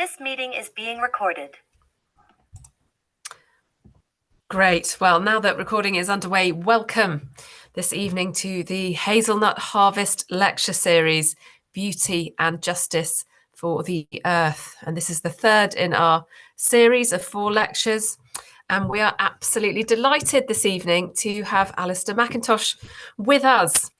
This meeting is being recorded. Great. Well, now that recording is underway, welcome this evening to the Hazelnut Harvest Lecture Series, Beauty and Justice for the Earth. And this is the third in our series of 4 lectures. And we are absolutely delighted this evening to have Alastair McIntosh with us.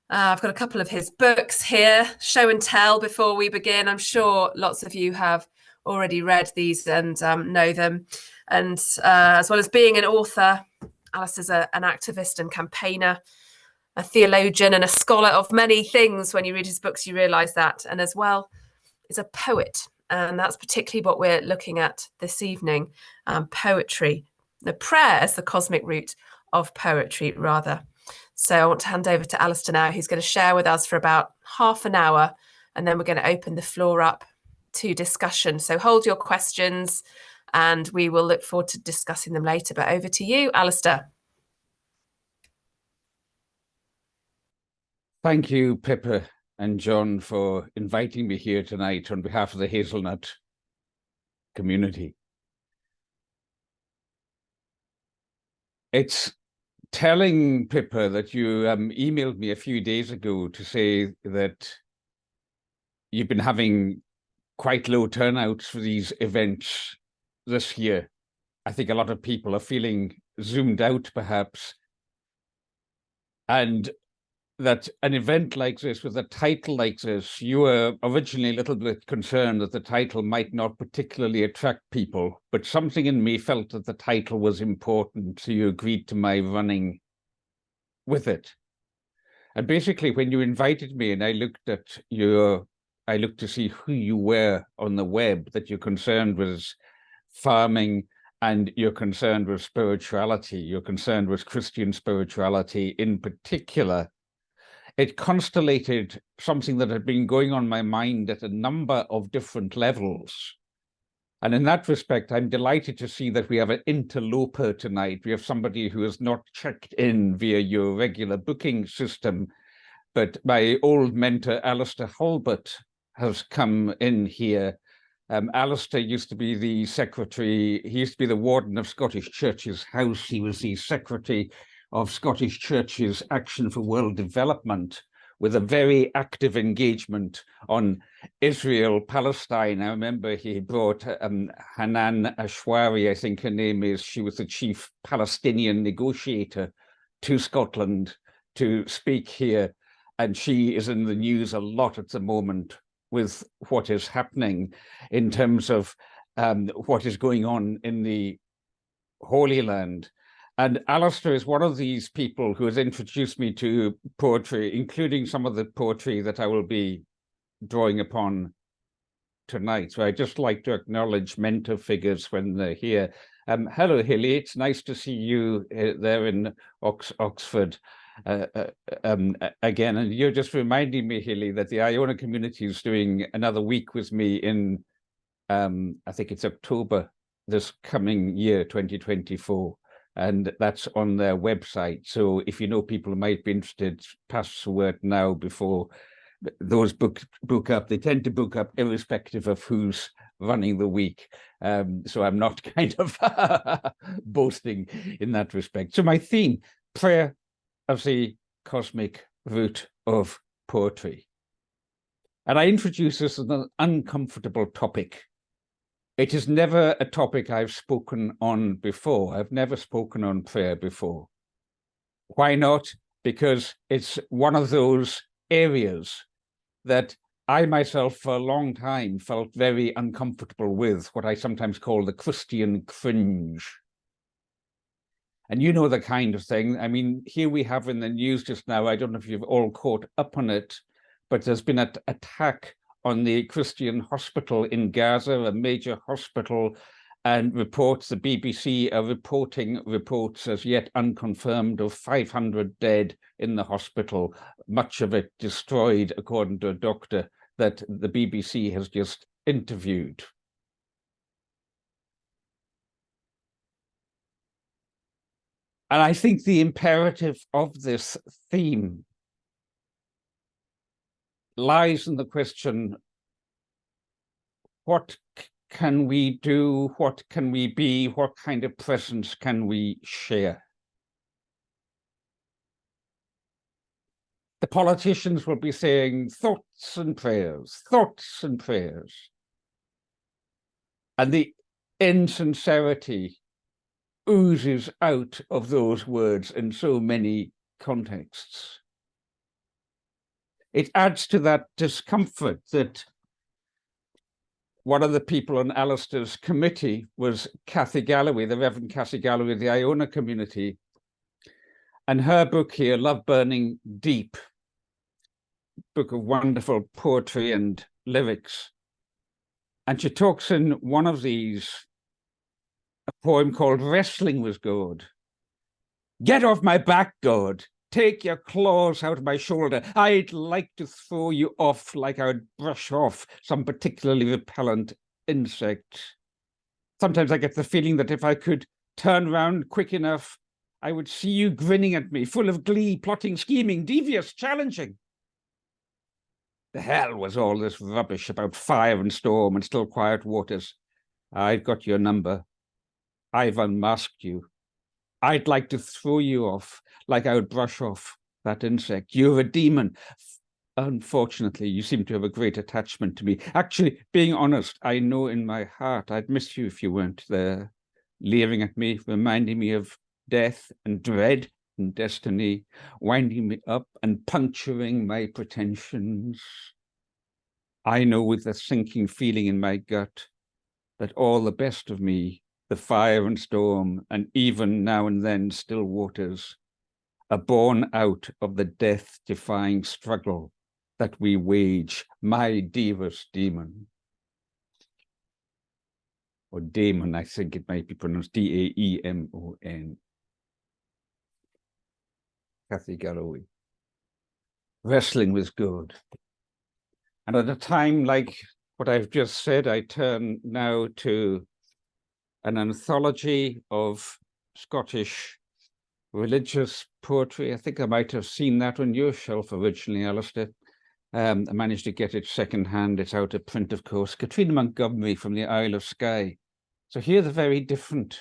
I've got a couple of his books here, Show and Tell, before we begin. I'm sure lots of you have already read these and know them. And as well as being an author, Alastair's an activist and campaigner, a theologian and a scholar of many things. When you read his books, you realise that. And as well, is a poet. And that's particularly what we're looking at this evening, poetry. The prayer as the cosmic root of poetry, rather. So I want to hand over to Alastair now. He's going to share with us for about half an hour, and then we're going to open the floor up to discussion. So hold your questions, and we will look forward to discussing them later. But over to you, Alastair. Thank you, Pippa and John, for inviting me here tonight on behalf of the Hazelnut community. It's telling, Pippa, that you emailed me a few days ago to say that you've been having quite low turnouts for these events this year. I think a lot of people are feeling zoomed out, perhaps, and that an event like this, with a title like this, you were originally a little bit concerned that the title might not particularly attract people, but something in me felt that the title was important, so you agreed to my running with it. And basically, when you invited me and I looked to see who you were on the web, that you're concerned with farming and you're concerned with spirituality, you're concerned with Christian spirituality in particular. It constellated something that had been going on my mind at a number of different levels. And in that respect, I'm delighted to see that we have an interloper tonight. We have somebody who has not checked in via your regular booking system, but my old mentor, Alastair Hulbert, has come in here. Alastair used to be the secretary, he used to be the warden of Scottish Churches House. He was the secretary of Scottish Churches Action for World Development, with a very active engagement on Israel, Palestine. I remember he brought Hanan Ashwari, I think her name is, she was the chief Palestinian negotiator, to Scotland to speak here. And she is in the news a lot at the moment with what is happening in terms of what is going on in the Holy Land. And Alastair is one of these people who has introduced me to poetry, including some of the poetry that I will be drawing upon tonight. So I'd just like to acknowledge mentor figures when they're here. Hello, Hilly. It's nice to see you there in Oxford again. And you're just reminding me, Hilly, that the Iona community is doing another week with me in, I think it's October this coming year, 2024. And that's on their website. So if you know people who might be interested, pass the word now before those book up. They tend to book up irrespective of who's running the week. So I'm not kind of boasting in that respect. So my theme, prayer of the cosmic root of poetry. And I introduce this as an uncomfortable topic. It is never a topic I've spoken on before. I've never spoken on prayer before. Why not? Because it's one of those areas that I myself for a long time felt very uncomfortable with, what I sometimes call the Christian cringe. And you know the kind of thing. I mean, here we have in the news just now, I don't know if you've all caught up on it, but there's been an attack on the Christian hospital in Gaza, a major hospital, and reports, the BBC are reporting reports as yet unconfirmed of 500 dead in the hospital, much of it destroyed, according to a doctor that the BBC has just interviewed. And I think the imperative of this theme lies in the question, what can we do? What can we be? What kind of presence can we share? The politicians will be saying thoughts and prayers, thoughts and prayers. And the insincerity oozes out of those words in so many contexts. It adds to that discomfort that one of the people on Alastair's committee was Cathy Galloway, the Reverend Cathy Galloway of the Iona community. And her book here, Love Burning Deep, book of wonderful poetry and lyrics. And she talks in one of these, a poem called Wrestling with God. Get off my back, God. Take your claws out of my shoulder. I'd like to throw you off like I would brush off some particularly repellent insect. Sometimes I get the feeling that if I could turn round quick enough, I would see you grinning at me, full of glee, plotting, scheming, devious, challenging. The hell was all this rubbish about fire and storm and still quiet waters? I've got your number. I've unmasked you. I'd like to throw you off like I would brush off that insect. You're a demon. Unfortunately, you seem to have a great attachment to me. Actually, being honest, I know in my heart I'd miss you if you weren't there, leering at me, reminding me of death and dread and destiny, winding me up and puncturing my pretensions. I know with a sinking feeling in my gut that all the best of me, the fire and storm, and even now and then still waters, are born out of the death-defying struggle that we wage, my dearest demon. Or daemon, I think it might be pronounced D-A-E-M-O-N. Cathy Galloway. Wrestling with God. And at a time like what I've just said, I turn now to an anthology of Scottish religious poetry. I think I might have seen that on your shelf originally, Alastair. I managed to get it secondhand. It's out of print, of course. Katrina Montgomery from the Isle of Skye. So here's a very different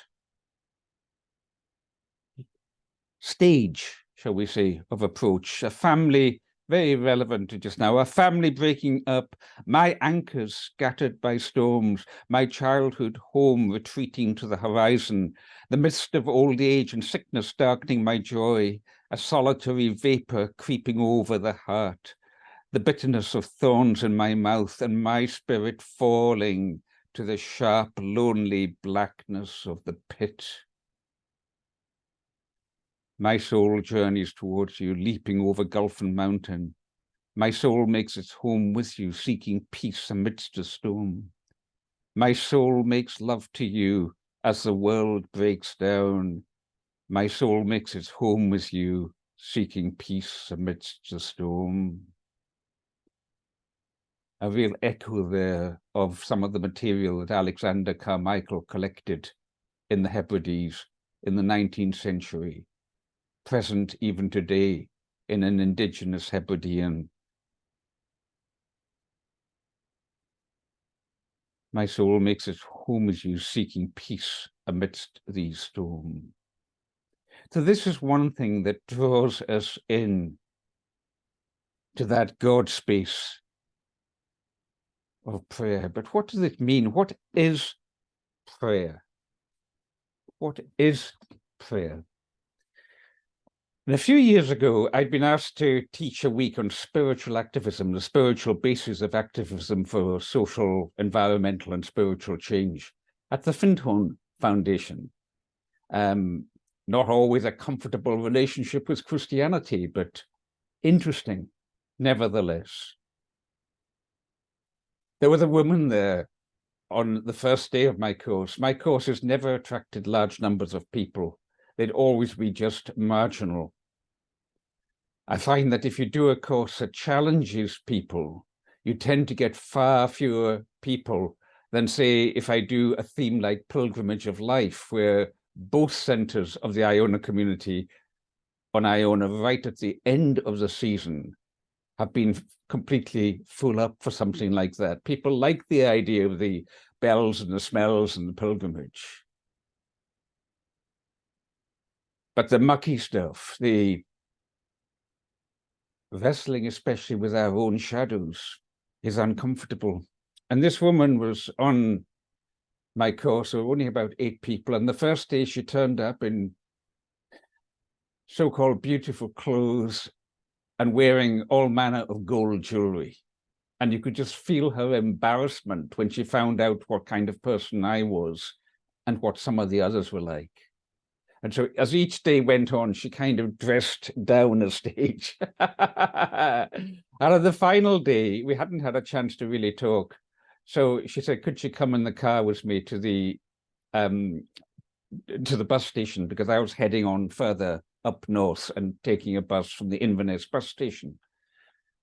stage, shall we say, of approach. A family, very relevant to just now, a family breaking up, my anchors scattered by storms, my childhood home retreating to the horizon, the mist of old age and sickness darkening my joy, a solitary vapor creeping over the heart, the bitterness of thorns in my mouth and my spirit falling to the sharp, lonely blackness of the pit. My soul journeys towards you, leaping over gulf and mountain. My soul makes its home with you, seeking peace amidst a storm. My soul makes love to you as the world breaks down. My soul makes its home with you, seeking peace amidst the storm. A real echo there of some of the material that Alexander Carmichael collected in the Hebrides in the 19th century, present even today in an indigenous Hebridean. My soul makes its home with you, seeking peace amidst these storms. So this is one thing that draws us in to that God space of prayer. But what does it mean? What is prayer? What is prayer? And a few years ago, I'd been asked to teach a week on spiritual activism, the spiritual basis of activism for social, environmental, and spiritual change at the Findhorn Foundation. Not always a comfortable relationship with Christianity, but interesting, nevertheless. There was a woman there on the first day of my course. My course has never attracted large numbers of people. They'd always be just marginal. I find that if you do a course that challenges people, you tend to get far fewer people than, say, if I do a theme like Pilgrimage of Life, where both centres of the Iona community on Iona, right at the end of the season, have been completely full up for something like that. People like the idea of the bells and the smells and the pilgrimage. But the mucky stuff, the wrestling, especially with our own shadows, is uncomfortable. And this woman was on my course, there were only about 8 people. And the first day she turned up in so-called beautiful clothes and wearing all manner of gold jewelry. And you could just feel her embarrassment when she found out what kind of person I was and what some of the others were like. And so as each day went on, she kind of dressed down a stage. And on the final day, we hadn't had a chance to really talk. So she said, could she come in the car with me to the bus station, because I was heading on further up north and taking a bus from the Inverness bus station.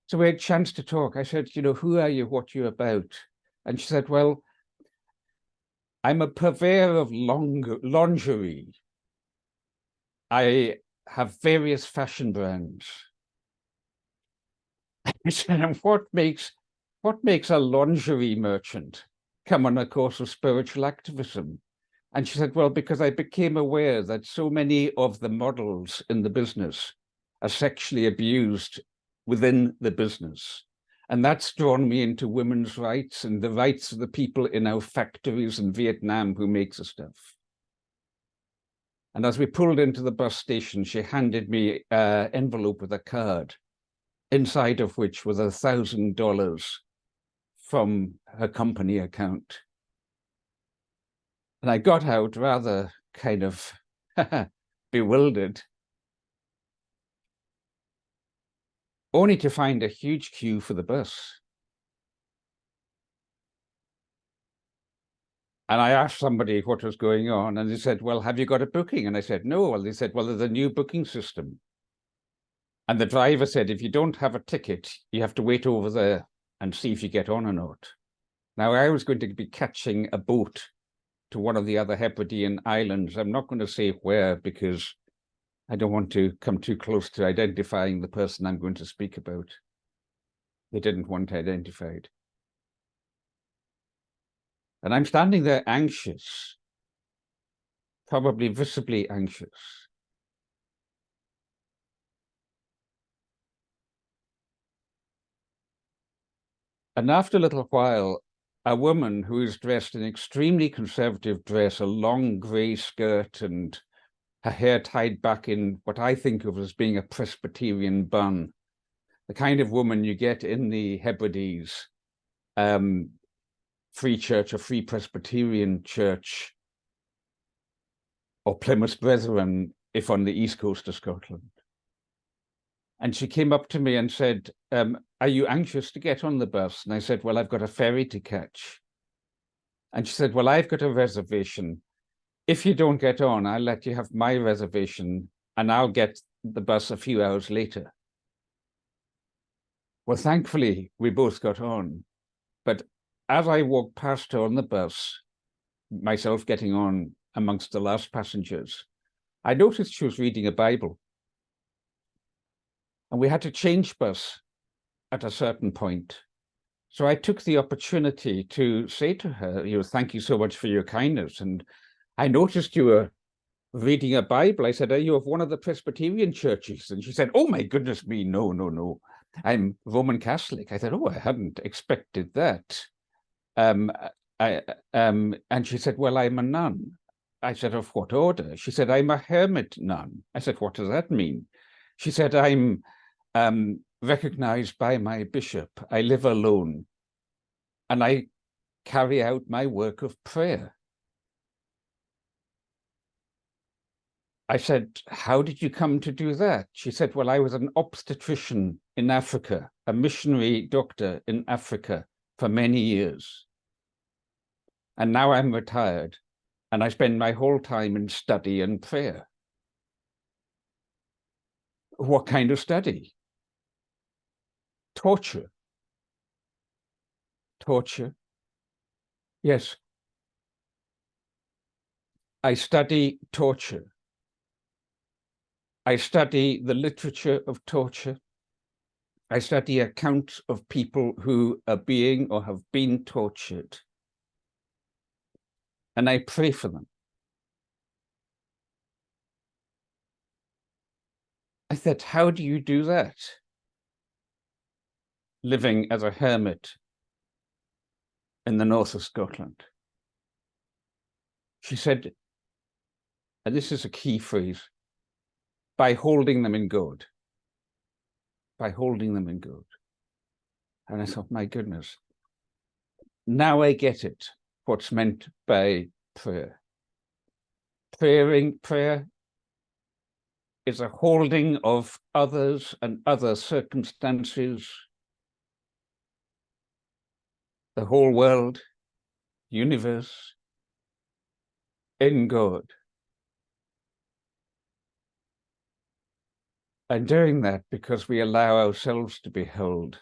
So we had a chance to talk. I said, you know, who are you? What are you about? And she said, well, I'm a purveyor of lingerie. I have various fashion brands. I said, and what makes a lingerie merchant come on a course of spiritual activism? And she said, well, because I became aware that so many of the models in the business are sexually abused within the business. And that's drawn me into women's rights and the rights of the people in our factories in Vietnam who make the stuff. And as we pulled into the bus station, she handed me an envelope with a card, inside of which was $1,000 from her company account. And I got out rather kind of bewildered, only to find a huge queue for the bus. And I asked somebody what was going on, and they said, well, have you got a booking? And I said, no. Well, they said, well, there's a new booking system. And the driver said, if you don't have a ticket, you have to wait over there and see if you get on or not. Now, I was going to be catching a boat to one of the other Hebridean islands. I'm not going to say where, because I don't want to come too close to identifying the person I'm going to speak about. They didn't want identified. And I'm standing there anxious, probably visibly anxious. And after a little while, a woman who is dressed in extremely conservative dress, a long grey skirt and her hair tied back in what I think of as being a Presbyterian bun, the kind of woman you get in the Hebrides Free Church or Free Presbyterian Church or Plymouth Brethren, if on the east coast of Scotland. And she came up to me and said, are you anxious to get on the bus? And I said, well, I've got a ferry to catch. And she said, well, I've got a reservation. If you don't get on, I'll let you have my reservation and I'll get the bus a few hours later. Well, thankfully, we both got on. But as I walked past her on the bus, myself getting on amongst the last passengers, I noticed she was reading a Bible. And we had to change bus at a certain point. So I took the opportunity to say to her, you know, thank you so much for your kindness. And I noticed you were reading a Bible. I said, are you of one of the Presbyterian churches? And she said, oh my goodness me, no, no, no. I'm Roman Catholic. I said, oh, I hadn't expected that. And she said, well, I'm a nun. I said, of what order? She said, I'm a hermit nun. I said, what does that mean? She said, I'm recognized by my bishop. I live alone and I carry out my work of prayer. I said, how did you come to do that? She said, well, I was an obstetrician in Africa, a missionary doctor in Africa for many years. And now I'm retired and I spend my whole time in study and prayer. What kind of study? Torture. Torture. Yes. I study torture. I study the literature of torture. I study accounts of people who are being or have been tortured, and I pray for them. I said, how do you do that? Living as a hermit in the north of Scotland. She said, and this is a key phrase, by holding them in God. By holding them in God. And I thought, my goodness, now I get it, what's meant by prayer. Prayer is a holding of others and other circumstances, the whole world, universe, in God. And doing that because we allow ourselves to be held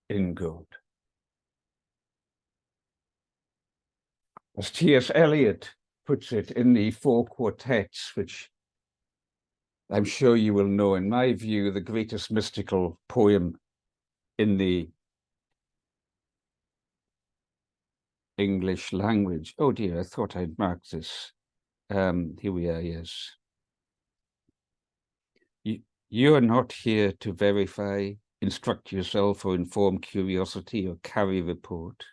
in God. As T.S. Eliot puts it in the 4 quartets, which I'm sure you will know, in my view, the greatest mystical poem in the English language. Oh dear, I thought I'd marked this. Here we are, yes. You are not here to verify, instruct yourself, or inform curiosity, or carry report.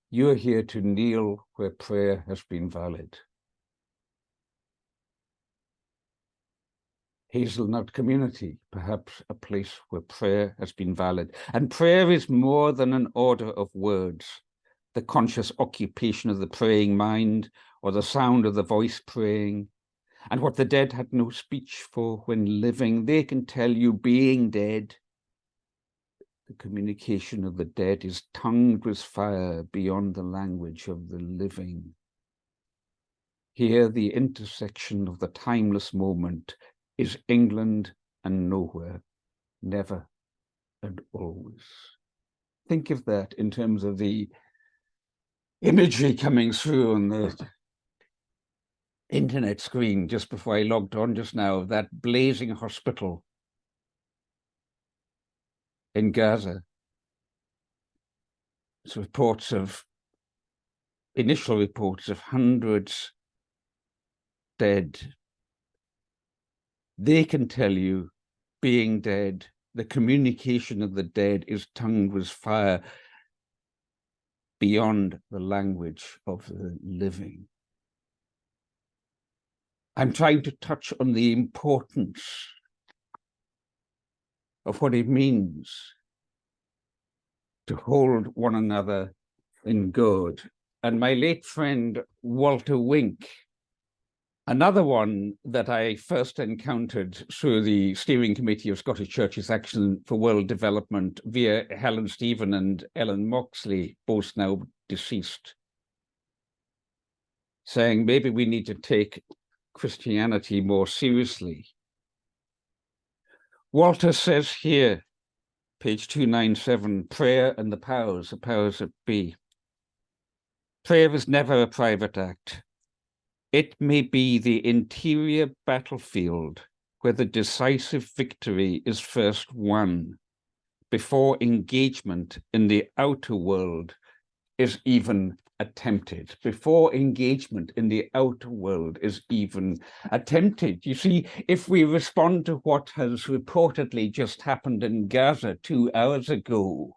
You are here to kneel where prayer has been valid. Hazelnut community, perhaps a place where prayer has been valid. And prayer is more than an order of words, the conscious occupation of the praying mind, or the sound of the voice praying. And what the dead had no speech for when living, they can tell you being dead. The communication of the dead is tongued with fire beyond the language of the living. Here, the intersection of the timeless moment is England and nowhere, never and always. Think of that in terms of the imagery coming through on the internet screen just before I logged on just now, of that blazing hospital in Gaza. It's initial reports of hundreds dead. They can tell you, being dead, the communication of the dead is tongued with fire beyond the language of the living. I'm trying to touch on the importance of what it means to hold one another in God. And my late friend, Walter Wink, another one that I first encountered through the Steering Committee of Scottish Churches Action for World Development via Helen Stephen and Ellen Moxley, both now deceased, saying maybe we need to take Christianity more seriously. Walter says here, page 297, prayer and the powers that be. Prayer is never a private act. It may be the interior battlefield where the decisive victory is first won, before engagement in the outer world is even attempted, before engagement in the outer world is even attempted. You see, if we respond to what has reportedly just happened in Gaza 2 hours ago,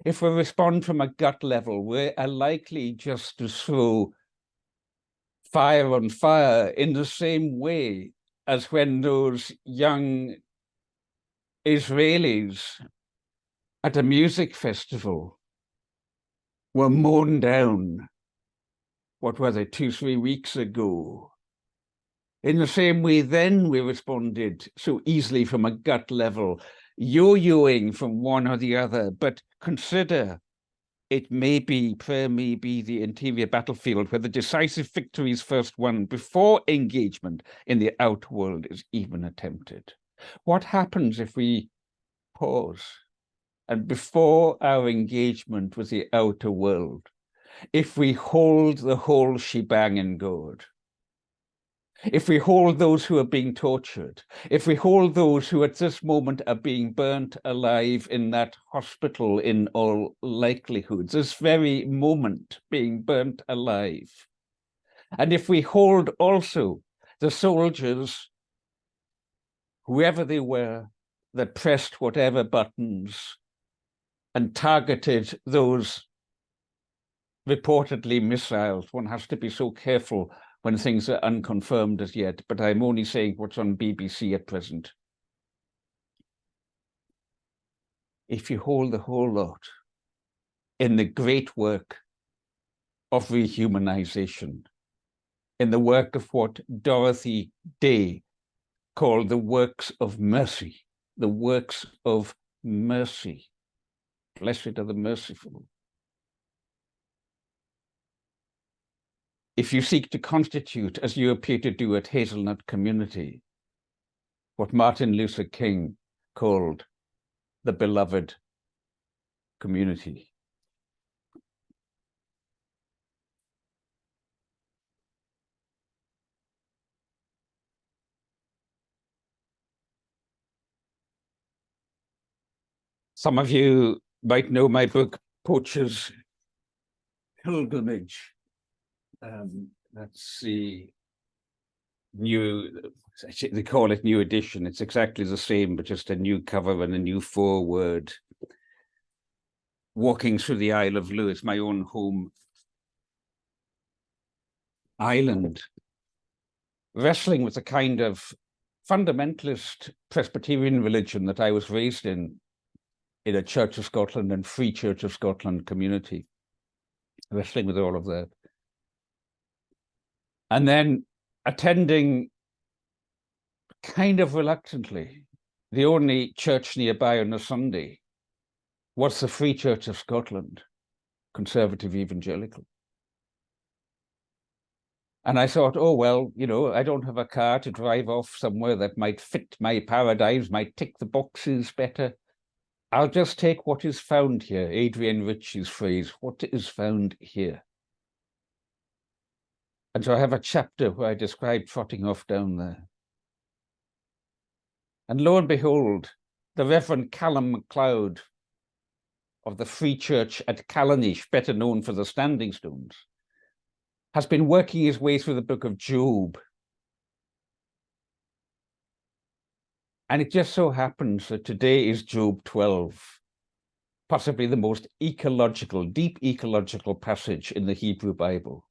if we respond from a gut level, we are likely just to throw fire on fire in the same way as when those young Israelis at a music festival were mown down, what were they, 2-3 weeks ago. In the same way, then we responded so easily from a gut level, yo-yoing from one or the other. But consider, prayer may be the interior battlefield where the decisive victory is first won before engagement in the outer world is even attempted. What happens if we pause and before our engagement with the outer world, if we hold the whole shebang in God, if we hold those who are being tortured, if we hold those who at this moment are being burnt alive in that hospital in all likelihood, this very moment being burnt alive, and if we hold also the soldiers, whoever they were, that pressed whatever buttons and targeted those reportedly missiles, one has to be so careful when things are unconfirmed as yet, but I'm only saying what's on BBC at present. If you hold the whole lot in the great work of rehumanization, in the work of what Dorothy Day called the works of mercy, the works of mercy. Blessed are the merciful. If you seek to constitute, as you appear to do at Hazelnut Community, what Martin Luther King called the beloved community. Some of you might know my book, Poacher's Pilgrimage. That's the new, they call it new edition. It's exactly the same, but just a new cover and a new foreword. Walking through the Isle of Lewis, my own home island, wrestling with the kind of fundamentalist Presbyterian religion that I was raised in a Church of Scotland and Free Church of Scotland community, wrestling with all of that. And then attending kind of reluctantly the only church nearby on a Sunday was the Free Church of Scotland, conservative evangelical. And I thought, oh, well, you know, I don't have a car to drive off somewhere that might fit my paradigms, might tick the boxes better. I'll just take what is found here, Adrian Ritchie's phrase, what is found here. And so I have a chapter where I describe trotting off down there. And lo and behold, the Reverend Callum MacLeod of the Free Church at Callanish, better known for the Standing Stones, has been working his way through the book of Job. And it just so happens that today is Job 12, possibly the most ecological, deep ecological passage in the Hebrew Bible.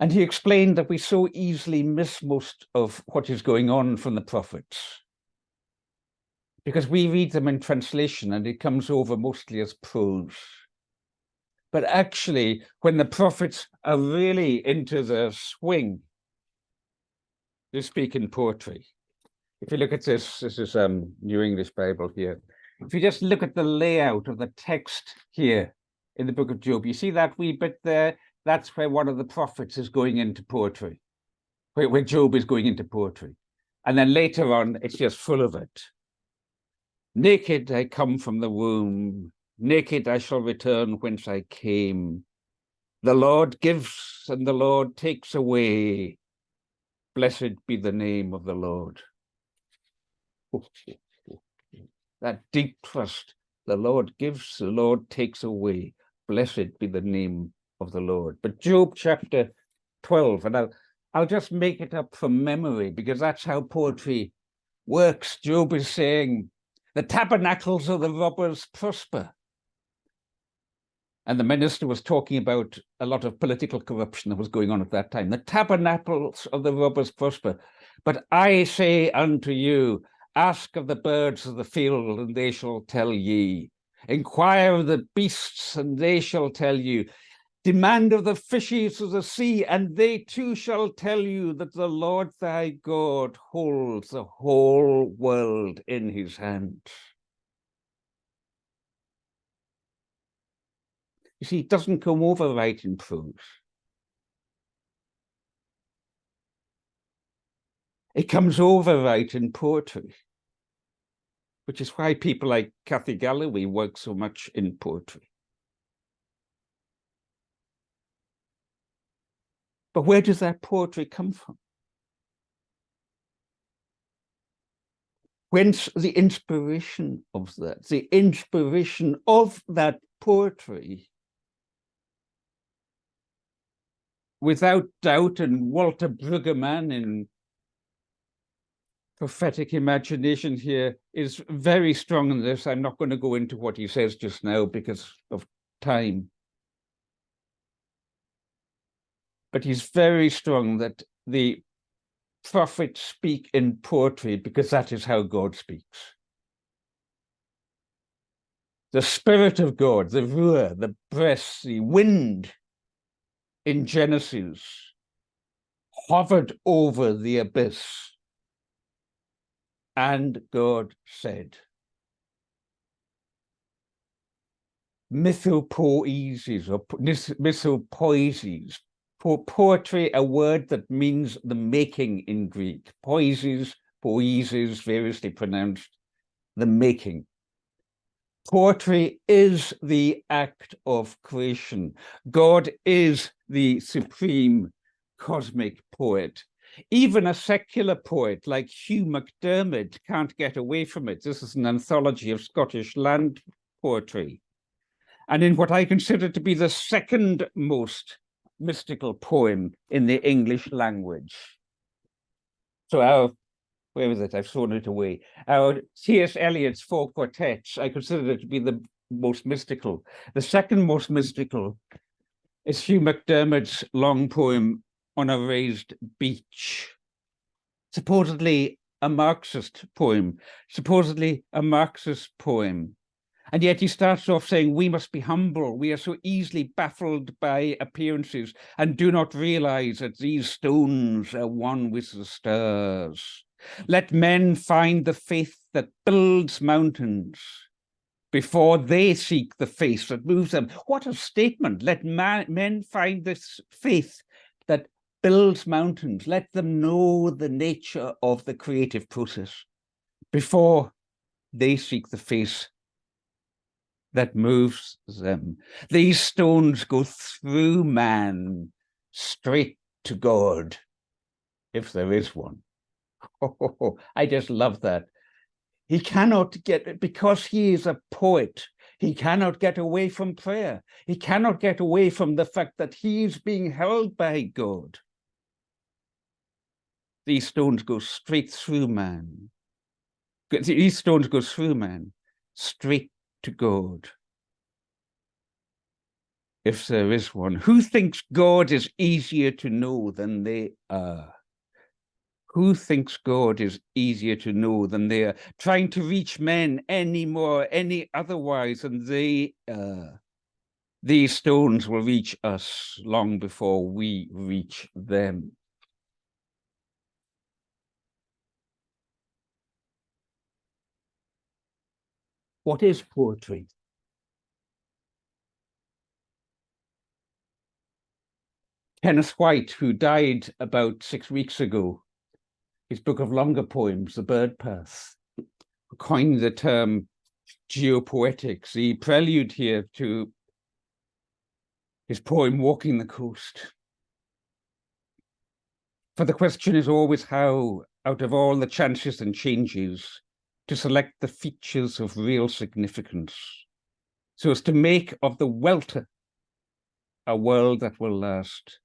And he explained that we so easily miss most of what is going on from the prophets because we read them in translation and it comes over mostly as prose. But actually, when the prophets are really into their swing, they speak in poetry. If you look at this is New English Bible here. If you just look at the layout of the text here in the book of Job, you see that wee bit there? That's where one of the prophets is going into poetry, where Job is going into poetry. And then later on, it's just full of it. Naked I come from the womb, naked I shall return whence I came. The Lord gives and the Lord takes away. Blessed be the name of the Lord. That deep trust, the Lord gives, the Lord takes away. Blessed be the name of the Lord. But Job chapter 12, and I'll just make it up from memory because that's how poetry works. Job is saying, the tabernacles of the robbers prosper. And the minister was talking about a lot of political corruption that was going on at that time. The tabernacles of the robbers prosper. But I say unto you, ask of the birds of the field, and they shall tell ye. Inquire of the beasts, and they shall tell you. Demand of the fishes of the sea, and they too shall tell you that the Lord thy God holds the whole world in his hand. You see, it doesn't come over right in prose. It comes over right in poetry, which is why people like Cathy Galloway work so much in poetry. But where does that poetry come from? Whence the inspiration of that? The inspiration of that poetry, without doubt, and Walter Brueggemann in prophetic imagination here is very strong in this. I'm not going to go into what he says just now because of time. But he's very strong that the prophets speak in poetry because that is how God speaks. The Spirit of God, the Ruah, the breath, the wind in Genesis hovered over the abyss, and God said. Mythopoeses or mythopoeses. Poetry, a word that means the making in Greek. Poeses, variously pronounced, the making. Poetry is the act of creation. God is the supreme cosmic poet. Even a secular poet like Hugh MacDiarmid can't get away from it. This is an anthology of Scottish land poetry. And in what I consider to be the second most mystical poem in the English language. So where is it? I've thrown it away. Our T.S. Eliot's four quartets, I consider it to be the most mystical. The second most mystical is Hugh MacDiarmid's long poem On a Raised Beach. Supposedly a Marxist poem, And yet he starts off saying, we must be humble. We are so easily baffled by appearances and do not realize that these stones are one with the stars. Let men find the faith that builds mountains before they seek the face that moves them. What a statement. Let men find this faith that builds mountains. Let them know the nature of the creative process before they seek the face that moves them. These stones go through man straight to God, if there is one. Oh, I just love that. He cannot get, because he is a poet, he cannot get away from prayer. He cannot get away from the fact that he is being held by God. These stones go straight through man. These stones go through man, straight to God. If there is one. Who thinks God is easier to know than they are? Who thinks God is easier to know than they are? Trying to reach men any otherwise than they are. These stones will reach us long before we reach them. What is poetry? Kenneth White, who died about 6 weeks ago, his book of longer poems, The Bird Path, coined the term geopoetics, the prelude here to his poem, Walking the Coast. For the question is always how, out of all the chances and changes, to select the features of real significance, so as to make of the welter a world that will last,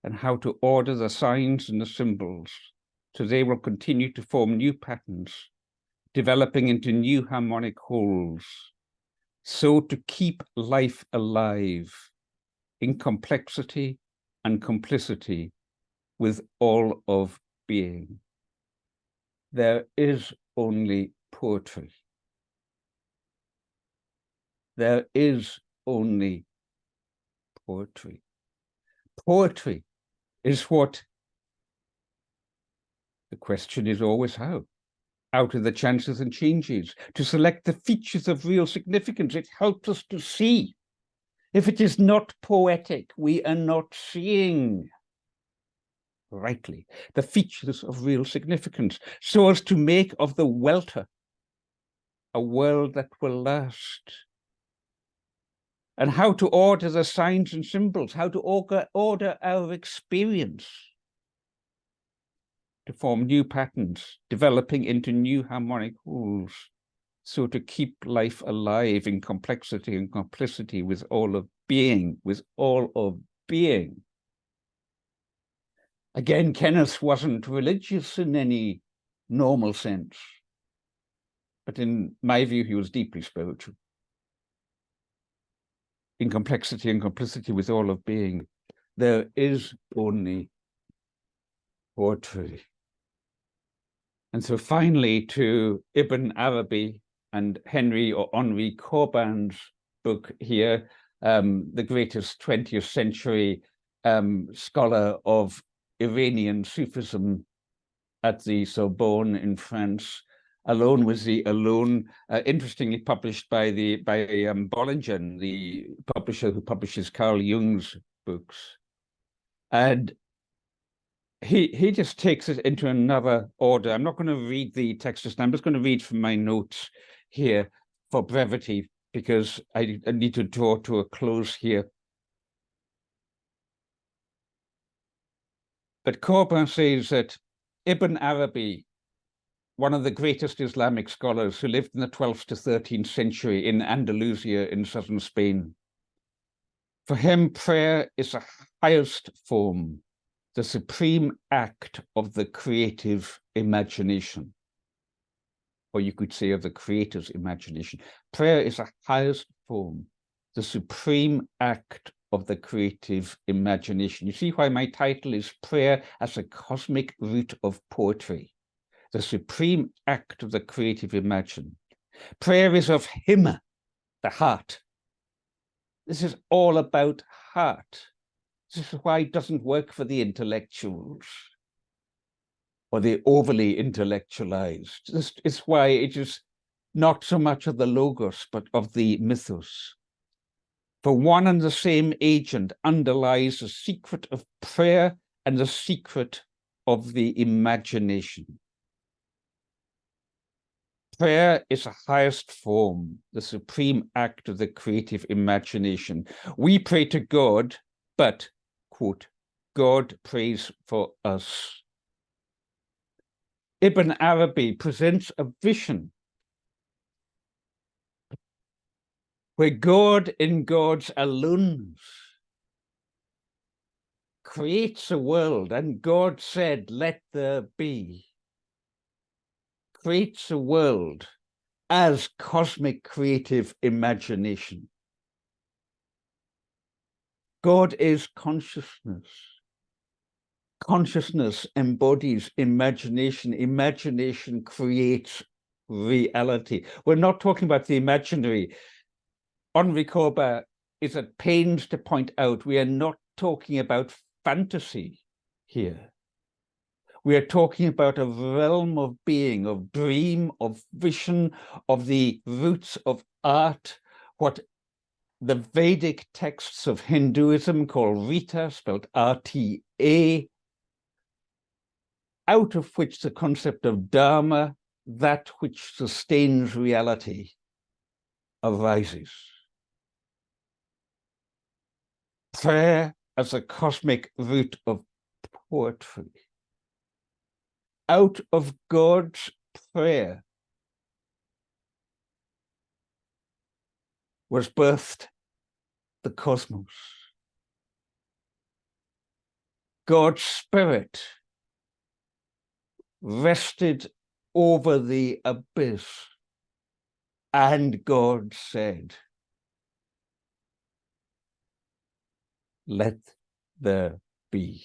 and how to order the signs and the symbols so they will continue to form new patterns, developing into new harmonic wholes, so to keep life alive in complexity and complicity with all of being. There is only poetry. There is only poetry. Poetry is what the question is always how. Out of the chances and changes, to select the features of real significance. It helps us to see. If it is not poetic, we are not seeing rightly the features of real significance, so as to make of the welter a world that will last. and how to order the signs and symbols, how to order our experience to form new patterns, developing into new harmonic rules, so to keep life alive in complexity and complicity with all of being, Again, Kenneth wasn't religious in any normal sense, but in my view, he was deeply spiritual. In complexity and complicity with all of being, there is only poetry. And so finally, to Ibn Arabi and Henry Corbin's book here, the greatest 20th century scholar of Iranian Sufism at the Sorbonne in France, Alone with the Alone, interestingly published by Bollingen, the publisher who publishes Carl Jung's books. And he just takes it into another order. I'm not going to read the text just now. I'm just going to read from my notes here for brevity, because I need to draw to a close here. But Corbin says that Ibn Arabi, one of the greatest Islamic scholars who lived in the 12th to 13th century in Andalusia in southern Spain, for him, prayer is the highest form, the supreme act of the creative imagination. Or you could say of the creator's imagination. Prayer is the highest form, the supreme act of the creative imagination. You see why my title is Prayer as a Cosmic Root of Poetry, the supreme act of the creative imagination. Prayer is of him, the heart. This is all about heart. This is why it doesn't work for the intellectuals or the overly intellectualized. This is why it is not so much of the logos, but of the mythos. For one and the same agent underlies the secret of prayer and the secret of the imagination. Prayer is the highest form, the supreme act of the creative imagination. We pray to God, but, quote, God prays for us. Ibn Arabi presents a vision where God in God's aloneness creates a world, and God said, let there be. Creates a world as cosmic creative imagination. God is consciousness. Consciousness embodies imagination. Imagination creates reality. We're not talking about the imaginary. Henri Corbin is at pains to point out we are not talking about fantasy here. We are talking about a realm of being, of dream, of vision, of the roots of art, what the Vedic texts of Hinduism call Rita, spelled R-T-A, out of which the concept of Dharma, that which sustains reality, arises. Prayer as a cosmic root of poetry. Out of God's prayer was birthed the cosmos. God's spirit rested over the abyss, and God said, let there be.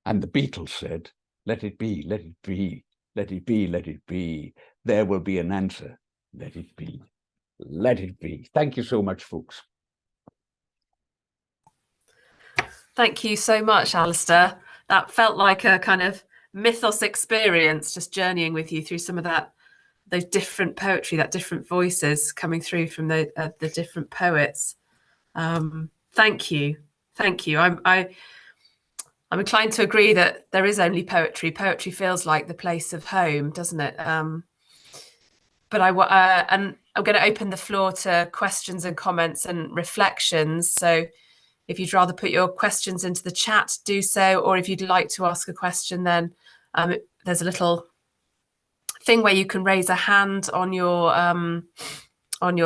And the Beatles said, let it be, let it be, let it be, let it be. There will be an answer. Let it be, let it be. Thank you so much, folks. Thank you so much, Alastair. That felt like a kind of mythos experience, just journeying with you through some of those different poetry, that different voices coming through from the different poets. Thank you. I'm inclined to agree that there is only poetry. Poetry feels like the place of home, doesn't it? but and I'm going to open the floor to questions and comments and reflections. So if you'd rather put your questions into the chat, do so. Or if you'd like to ask a question, then there's a little thing where you can raise a hand on your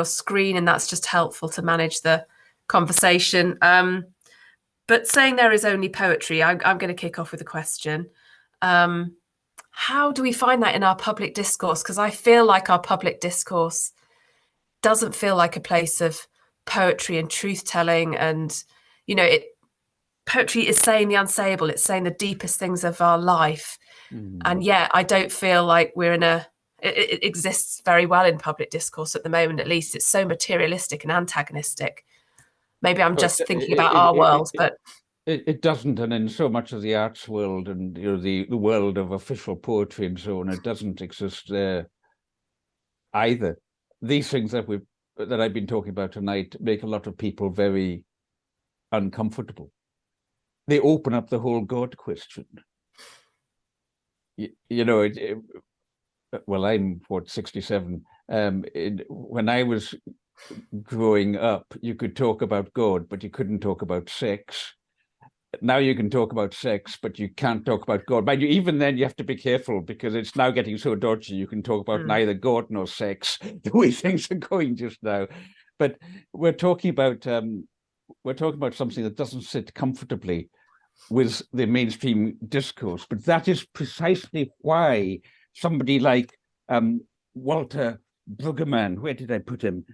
screen, and that's just helpful to manage the conversation. But saying there is only poetry, I'm going to kick off with a question. How do we find that in our public discourse? Because I feel like our public discourse doesn't feel like a place of poetry and truth-telling. And, poetry is saying the unsayable. It's saying the deepest things of our life. And yet I don't feel like it exists very well in public discourse at the moment. At least it's so materialistic and antagonistic. Maybe I'm just thinking about our world, but it doesn't. And in so much of the arts world and the world of official poetry and so on, it doesn't exist there either. These things that I've been talking about tonight make a lot of people very uncomfortable. They open up the whole God question. Well, I'm 67. When I was growing up, you could talk about God, but you couldn't talk about sex. Now you can talk about sex, but you can't talk about God. But even then, you have to be careful because it's now getting so dodgy. You can talk about neither God nor sex, the way things are going just now. But we're talking about something that doesn't sit comfortably with the mainstream discourse. But that is precisely why somebody like Walter Brueggemann, where did I put him?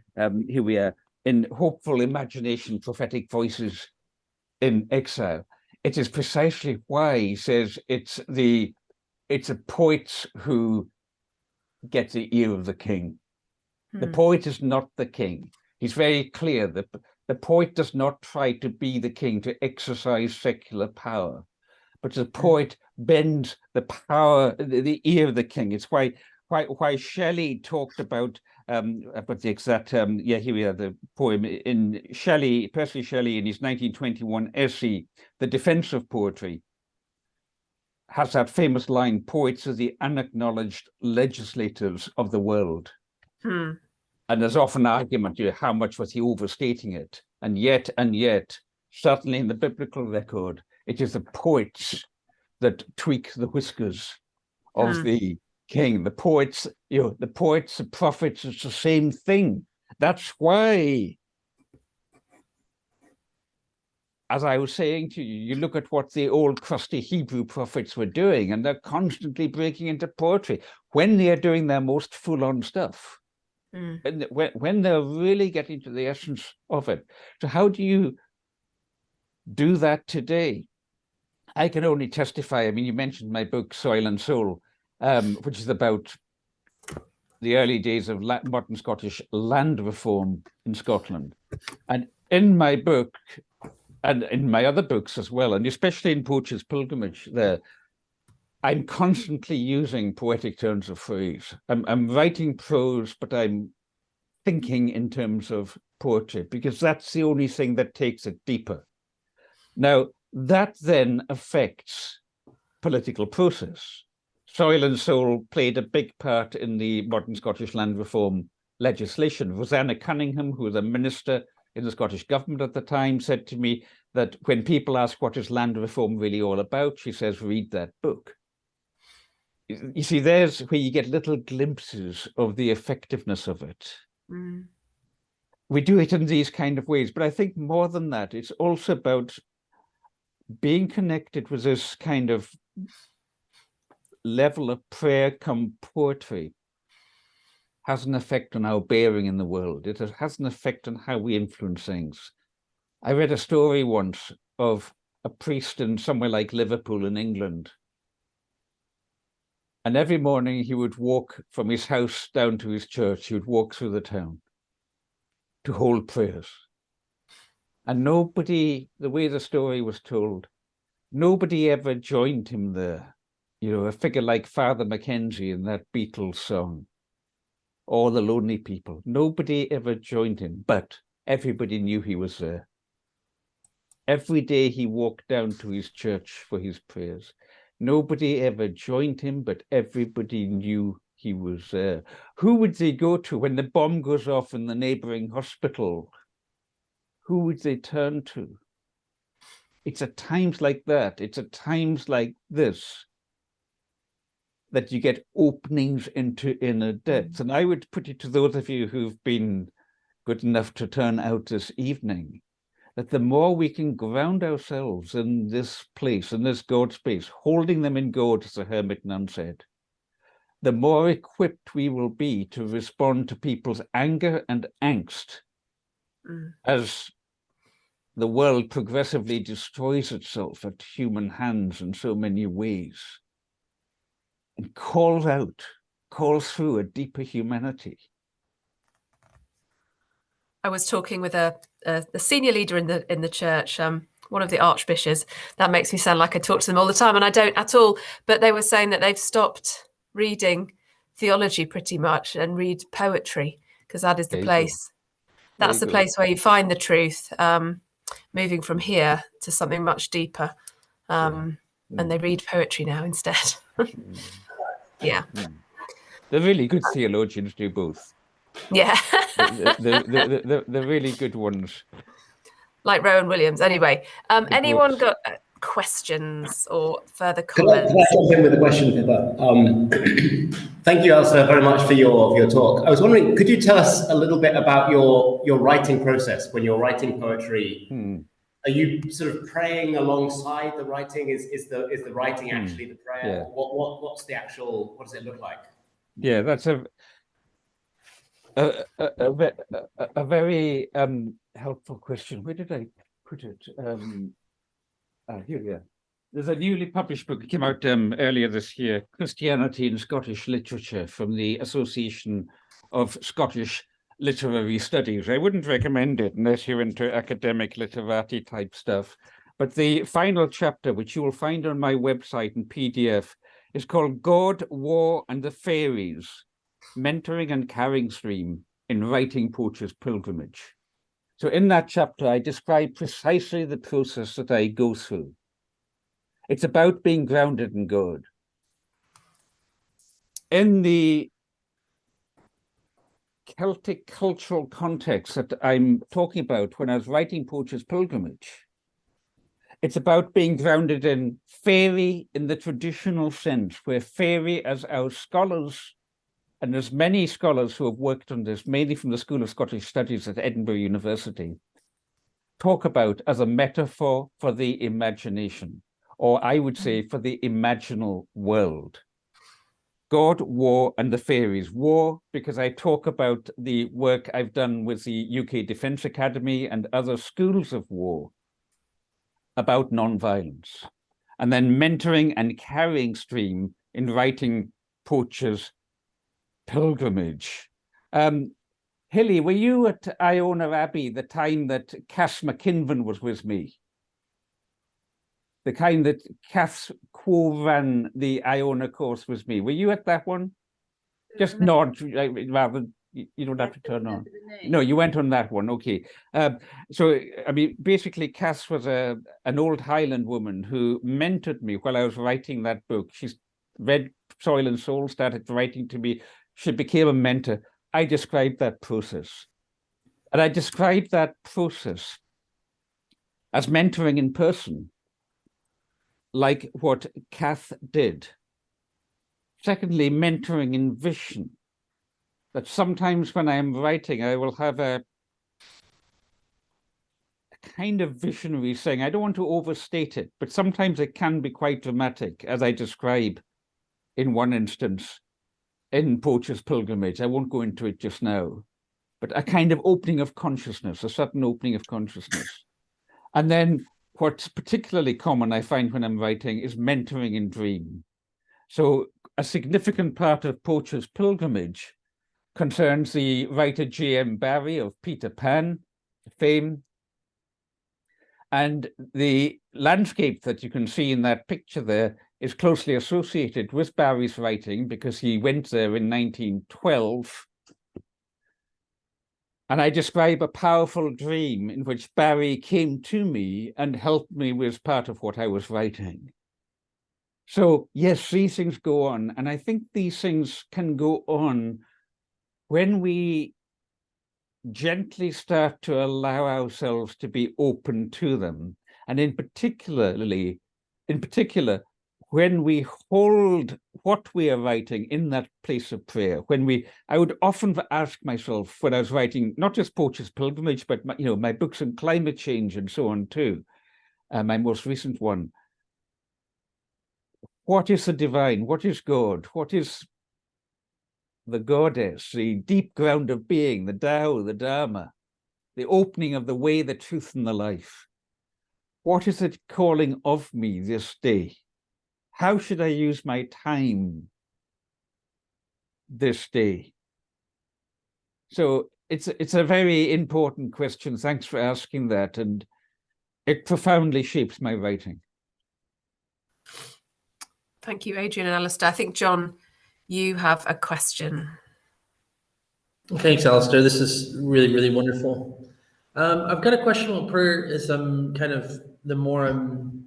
Here we are, in Hopeful Imagination, Prophetic Voices in Exile. It is precisely why he says it's the poets who get the ear of the king. The poet is not the king. He's very clear that the poet does not try to be the king to exercise secular power, but the poet bends the power, the ear of the king. It's why Shelley talked about the exact here we are, the poem in Percy Shelley in his 1921 essay, The Defense of Poetry, has that famous line, "Poets are the unacknowledged legislators of the world." And there's often argument, how much was he overstating it? And yet, certainly in the biblical record, it is the poets that tweak the whiskers of the king. The poets, the prophets, it's the same thing. That's why, as I was saying to you, you look at what the old crusty Hebrew prophets were doing, and they're constantly breaking into poetry when they are doing their most full-on stuff. When they're really getting to the essence of it. So how do you do that today? I can only testify. I mean, you mentioned my book, Soil and Soul, which is about the early days of modern Scottish land reform in Scotland. And in my book, and in my other books as well, and especially in Poacher's Pilgrimage, I'm constantly using poetic turns of phrase. I'm writing prose, but I'm thinking in terms of poetry, because that's the only thing that takes it deeper. Now, that then affects political process. Soil and Soul played a big part in the modern Scottish land reform legislation. Rosanna Cunningham, who was a minister in the Scottish government at the time, said to me that when people ask what is land reform really all about, she says, read that book. You see, there's where you get little glimpses of the effectiveness of it. We do it in these kind of ways, but I think more than that, it's also about being connected with this kind of level of prayer come poetry has an effect on our bearing in the world. It has an effect on how we influence things. I read a story once of a priest in somewhere like Liverpool in England. And every morning he would walk from his house down to his church. He would walk through the town to hold prayers. And nobody, the way the story was told, nobody ever joined him there. A figure like Father Mackenzie in that Beatles song, or the Lonely People. Nobody ever joined him, but everybody knew he was there. Every day he walked down to his church for his prayers. Nobody ever joined him, but everybody knew he was there. Who would they go to when the bomb goes off in the neighboring hospital? Who would they turn to? It's at times like that, it's at times like this that you get openings into inner depths. And I would put it to those of you who've been good enough to turn out this evening, that the more we can ground ourselves in this place, in this God space, holding them in God, as the hermit nun said, the more equipped we will be to respond to people's anger and angst as the world progressively destroys itself at human hands in so many ways, and calls through a deeper humanity. I was talking with the senior leader in the church, one of the archbishops. That makes me sound like I talk to them all the time, and I don't at all. But they were saying that they've stopped reading theology pretty much and read poetry, because that is the place. That's the place where you find the truth, moving from here to something much deeper. And they read poetry now instead. Yeah. The really good theologians do both. Yeah. the really good ones. Like Rowan Williams. Anyway, anyone got questions or further Could comments? I jump in with a question, Pippa? Thank you, Alastair, very much for your talk. I was wondering, could you tell us a little bit about your writing process when you're writing poetry? Are you sort of praying alongside the writing? Is the writing actually the prayer? Yeah. What's the actual? What does it look like? Yeah, that's a very helpful question. Where did I put it? Here we are. There's a newly published book that came out earlier this year, Christianity in Scottish Literature, from the Association of Scottish Literary Studies. I wouldn't recommend it unless you're into academic literati type stuff. But the final chapter, which you will find on my website in PDF, is called God, War and the Fairies, Mentoring and Carrying Stream in Writing Poacher's Pilgrimage. So in that chapter, I describe precisely the process that I go through. It's about being grounded in God. In the Celtic cultural context that I'm talking about when I was writing Poacher's Pilgrimage, it's about being grounded in fairy in the traditional sense, where fairy, as our scholars, and there's many scholars who have worked on this, mainly from the School of Scottish Studies at Edinburgh University, talk about as a metaphor for the imagination, or I would say for the imaginal world. God, War and the Fairies. War, because I talk about the work I've done with the UK Defence Academy and other schools of war about non-violence. And then mentoring and carrying stream in writing Poacher's Pilgrimage. Hilly, were you at Iona Abbey the time that Cass McKinvan was with me? The kind that Cass ran the Iona course with me. Were you at that one? Just nod, rather, you don't have to turn on. No, you went on that one, okay. So, I mean, basically Cass was an old Highland woman who mentored me while I was writing that book. She's read Soil and Soul, started writing to me. She became a mentor. I described that process. And I described that process as mentoring in person, like what Kath did. Secondly, mentoring in vision. That sometimes when I'm writing, I will have a kind of visionary saying. I don't want to overstate it, but sometimes it can be quite dramatic, as I describe in one instance in Poacher's Pilgrimage. I won't go into it just now, but a kind of opening of consciousness, a sudden opening of consciousness. And then what's particularly common, I find, when I'm writing is mentoring in dream. So a significant part of Poacher's Pilgrimage concerns the writer J.M. Barrie of Peter Pan fame. And the landscape that you can see in that picture there is closely associated with Barrie's writing because he went there in 1912. And I describe a powerful dream in which Barrie came to me and helped me with part of what I was writing. So yes, these things go on. And I think these things can go on when we gently start to allow ourselves to be open to them. And in particular, when we hold what we are writing in that place of prayer, I would often ask myself when I was writing, not just Poacher's Pilgrimage, but my books on climate change and so on too, my most recent one. What is the divine? What is God? What is the goddess, the deep ground of being, the Tao, the Dharma, the opening of the way, the truth, and the life? What is it calling of me this day? How should I use my time this day? So it's a very important question. Thanks for asking that. And it profoundly shapes my writing. Thank you, Adrian and Alastair. I think, John, you have a question. Thanks, Alastair. This is really, really wonderful. I've got a question about prayer as the more I'm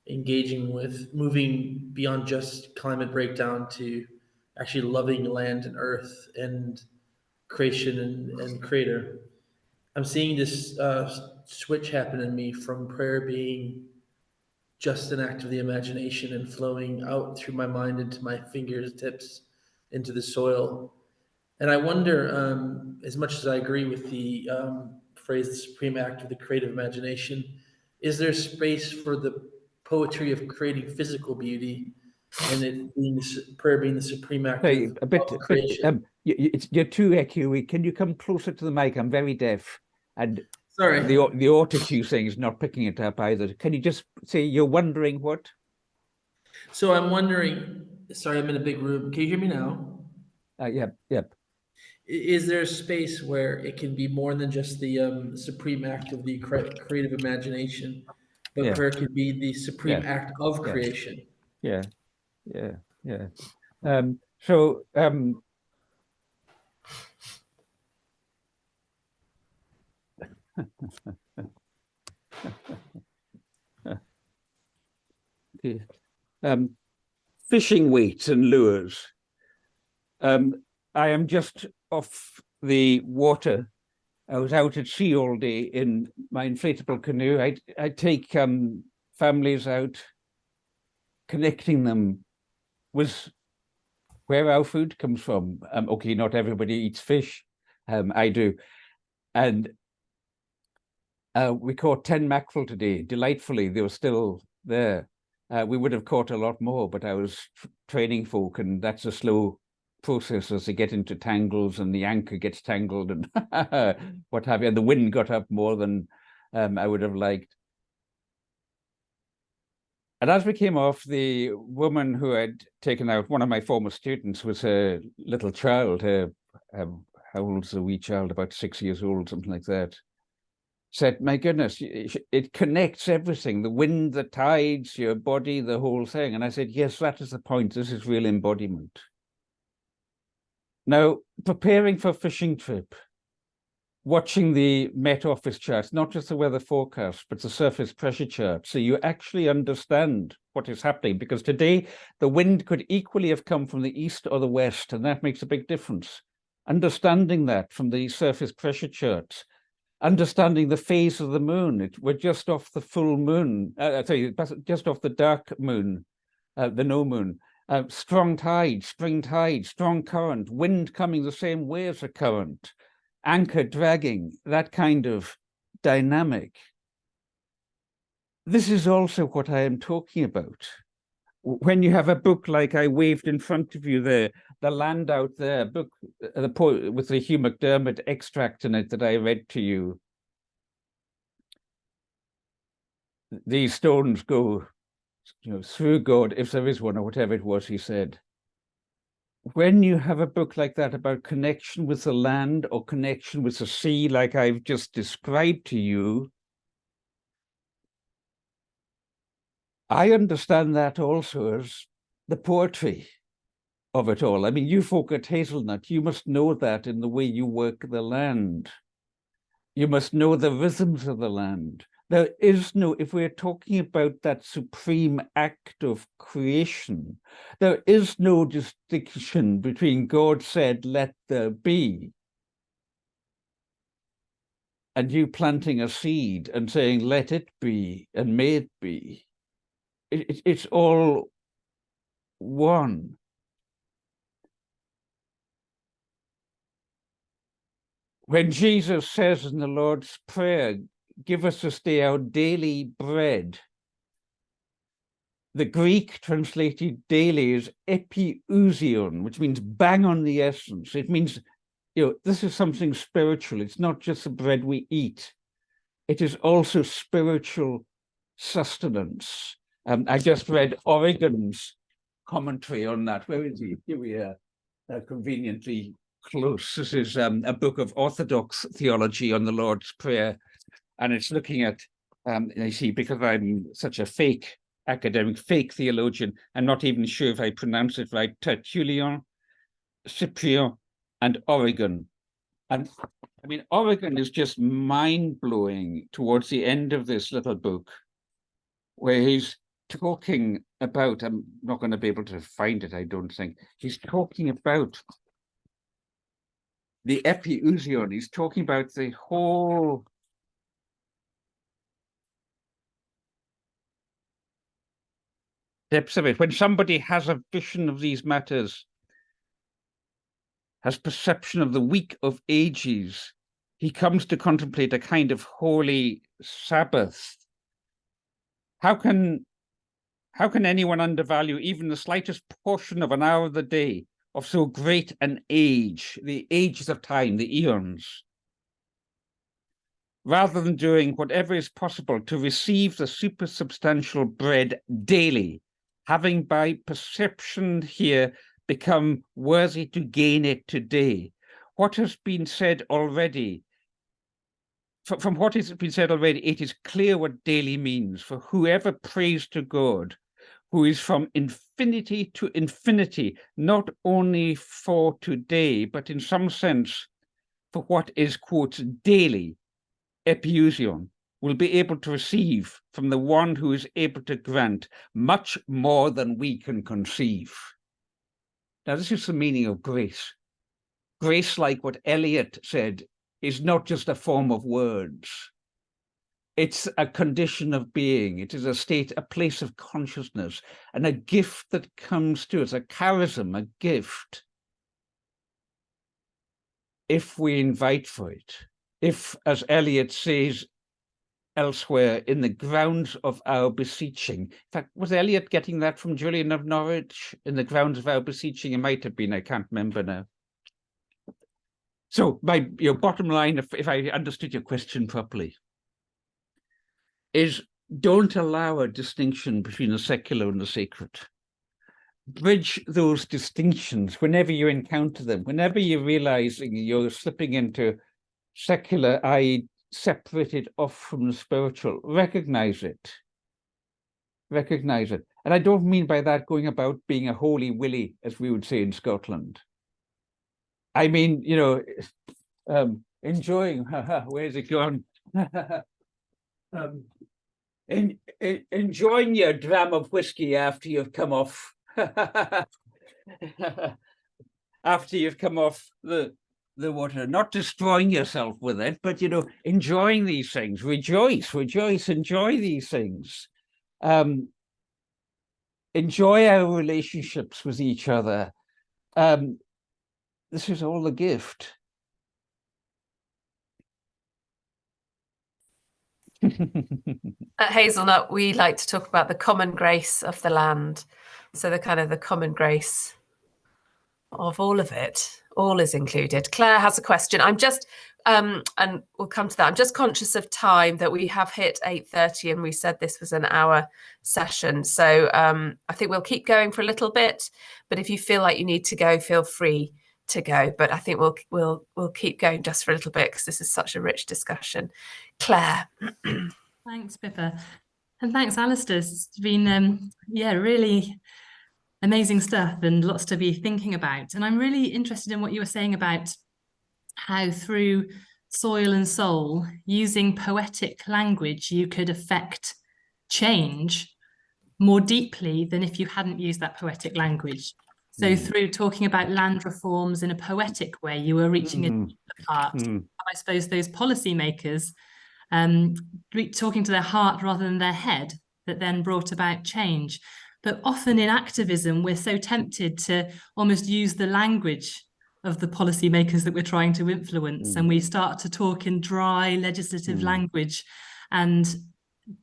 engaging with moving beyond just climate breakdown to actually loving land and earth and creation and creator. I'm seeing this switch happen in me from prayer being just an act of the imagination and flowing out through my mind into my fingertips, into the soil. And I wonder, as much as I agree with the phrase, the supreme act of the creative imagination, is there space for the poetry of creating physical beauty and it being prayer being the supreme act of creation? You're too echoey. Can you come closer to the mic? I'm very deaf. And sorry, the auto cue thing is not picking it up either. Can you just say you're wondering what? So I'm wondering, sorry, I'm in a big room. Can you hear me now? Yep. Is there a space where it can be more than just the supreme act of the creative imagination, but prayer can be the supreme act of creation? Yeah. Fishing weights and lures. I am just off the water. I was out at sea all day in my inflatable canoe. I take families out, connecting them with where our food comes from. Okay, not everybody eats fish. I do. And we caught 10 mackerel today, delightfully. They were still there. We would have caught a lot more, but I was training folk, and that's a slow process as they get into tangles and the anchor gets tangled and what have you. And the wind got up more than I would have liked. And as we came off, the woman who had taken out one of my former students was a little child. How old's a wee child? About 6 years old, something like that. Said, my goodness, it connects everything, the wind, the tides, your body, the whole thing. And I said, yes, that is the point. This is real embodiment. Now, preparing for a fishing trip, watching the Met Office charts, not just the weather forecast, but the surface pressure chart, so you actually understand what is happening. Because today, the wind could equally have come from the east or the west, and that makes a big difference. Understanding that from the surface pressure charts, understanding the phase of the moon. We're just off the full moon, just off the dark moon, the no moon. Strong tide, spring tide, strong current, wind coming the same way as a current, anchor dragging, that kind of dynamic. This is also what I am talking about. When you have a book like I waved in front of you there, The Land Out There, book with the Hugh McDermott extract in it that I read to you. These stones go, through God, if there is one, or whatever it was he said. When you have a book like that about connection with the land or connection with the sea, like I've just described to you, I understand that also as the poetry of it all. I mean, you folk at Hazelnut, you must know that in the way you work the land. You must know the rhythms of the land, There is no, if we're talking about that supreme act of creation, there is no distinction between God said, let there be, and you planting a seed and saying, let it be, and may it be. It's all one. When Jesus says in the Lord's Prayer, give us this day our daily bread, the Greek translated daily is epiousion, which means bang on the essence. It means, this is something spiritual. It's not just the bread we eat. It is also spiritual sustenance. I just read Origen's commentary on that. Where is he? Here we are, conveniently close. This is a book of Orthodox theology on the Lord's Prayer, and it's looking at, I see, because I'm such a fake academic, fake theologian, I'm not even sure if I pronounce it right, Tertullian, Cyprian, and Origen. And I mean, Origen is just mind-blowing towards the end of this little book, where he's talking about, I'm not going to be able to find it, I don't think. He's talking about the epiousion. He's talking about the whole depths of it. When somebody has a vision of these matters, has perception of the week of ages, he comes to contemplate a kind of holy Sabbath. How can anyone undervalue even the slightest portion of an hour of the day of so great an age, the ages of time, the eons? Rather than doing whatever is possible to receive the supersubstantial bread daily, having by perception here become worthy to gain it today. What has been said already, from what has been said already, it is clear what daily means for whoever prays to God, who is from infinity to infinity, not only for today, but in some sense for what is, quote, daily, epiousion, will be able to receive from the one who is able to grant much more than we can conceive. Now, this is the meaning of grace. Grace, like what Eliot said, is not just a form of words. It's a condition of being. It is a state, a place of consciousness, and a gift that comes to us, a charism, a gift, if we invite for it. If, as Eliot says elsewhere, in the grounds of our beseeching. In fact, was Eliot getting that from Julian of Norwich? In the grounds of our beseeching? It might have been, I can't remember now. So your bottom line, if I understood your question properly, is don't allow a distinction between the secular and the sacred. Bridge those distinctions whenever you encounter them, whenever you're realizing you're slipping into secular, i.e. separated off from the spiritual. Recognize it. Recognize it. And I don't mean by that going about being a holy willy, as we would say in Scotland. I mean, enjoying, where's it gone? Enjoying your dram of whiskey after you've come off after you've come off the water, not destroying yourself with it, but enjoying these things. Rejoice, enjoy these things. Enjoy our relationships with each other. This is all a gift. At Hazelnut, we like to talk about the common grace of the land. So the common grace of all of it, all is included. Claire has a question. I'm just, and we'll come to that. I'm just conscious of time, that we have hit 8:30 and we said this was an hour session. So I think we'll keep going for a little bit, but if you feel like you need to go, feel free to go. But I think we'll keep going just for a little bit because this is such a rich discussion. Claire. Thanks, Pippa. And thanks, Alastair. It's been, really amazing stuff and lots to be thinking about. And I'm really interested in what you were saying about how through soil and soul, using poetic language, you could affect change more deeply than if you hadn't used that poetic language. So through talking about land reforms in a poetic way, you were reaching a deeper part. I suppose those policymakers talking to their heart rather than their head, that then brought about change. But often in activism, we're so tempted to almost use the language of the policymakers that we're trying to influence, and we start to talk in dry legislative language and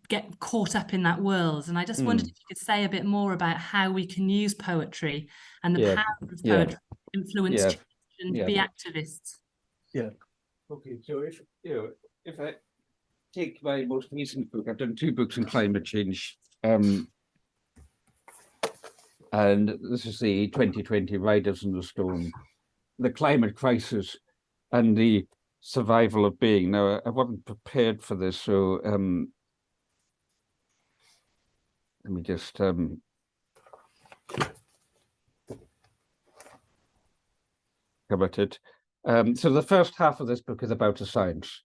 get caught up in that world. And I just wondered if you could say a bit more about how we can use poetry and the power of poetry to influence change and be activists. Yeah. Okay, so if I take my most recent book, I've done 2 books on climate change. And this is the 2020 Riders in the Storm, the climate crisis and the survival of being. Now, I wasn't prepared for this, so let me just cover it. So the first half of this book is about the science.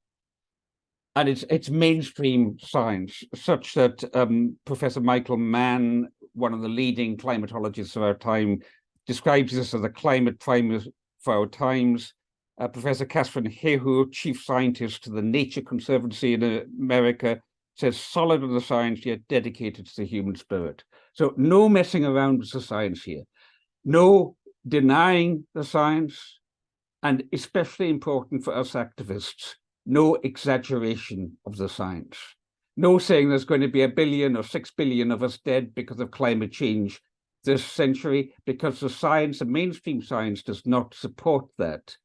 And it's mainstream science, such that Professor Michael Mann, one of the leading climatologists of our time, describes this as the climate primer for our times. Professor Catherine Hayhoe, chief scientist to the Nature Conservancy in America, says solid on the science, yet dedicated to the human spirit. So no messing around with the science here. No denying the science, and especially important for us activists, no exaggeration of the science. No saying there's going to be 1 billion or 6 billion of us dead because of climate change this century, because the science, the mainstream science, does not support that.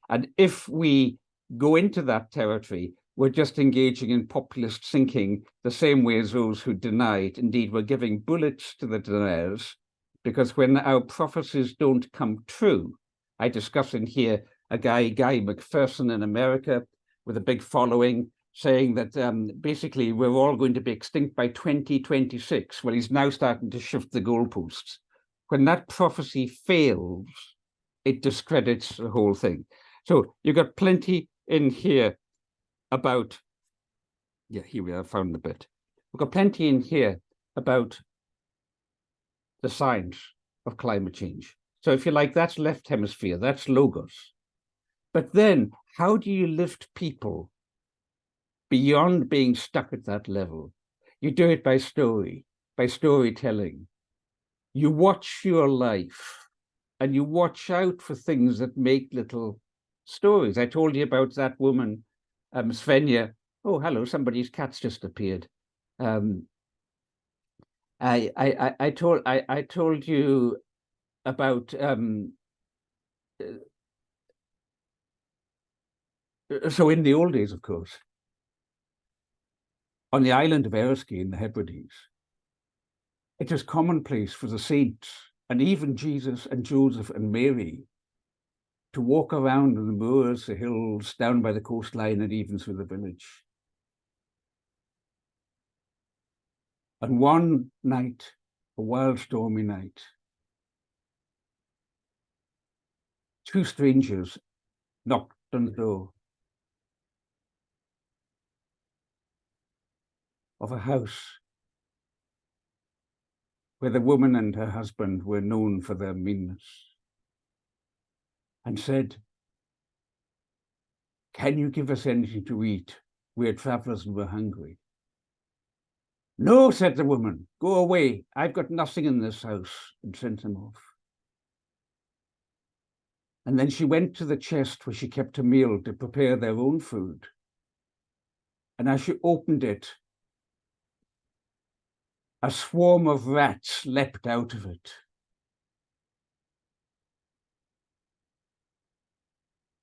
And if we go into that territory, we're just engaging in populist thinking the same way as those who deny it. Indeed, we're giving bullets to the deniers, because when our prophecies don't come true, I discuss in here a Guy McPherson in America with a big following, saying that basically we're all going to be extinct by 2026. Well, he's now starting to shift the goalposts. When that prophecy fails, it discredits the whole thing. So you've got plenty in here about, here we are, found the bit. We've got plenty in here about the science of climate change. So if you like, that's left hemisphere, that's logos. But then how do you lift people beyond being stuck at that level? You do it by story, by storytelling. You watch your life and you watch out for things that make little stories. I told you about that woman, Svenja. Oh, hello, somebody's cat's just appeared. I told you about so in the old days, of course, on the island of Erskine in the Hebrides, it was commonplace for the saints and even Jesus and Joseph and Mary to walk around in the moors, the hills, down by the coastline, and even through the village. And one night, a wild stormy night, 2 strangers knocked on the door of a house where the woman and her husband were known for their meanness, and said, "Can you give us anything to eat? We're travelers and we're hungry." "No," said the woman, "go away. I've got nothing in this house," and sent them off. And then she went to the chest where she kept a meal to prepare their own food. And as she opened it, a swarm of rats leapt out of it.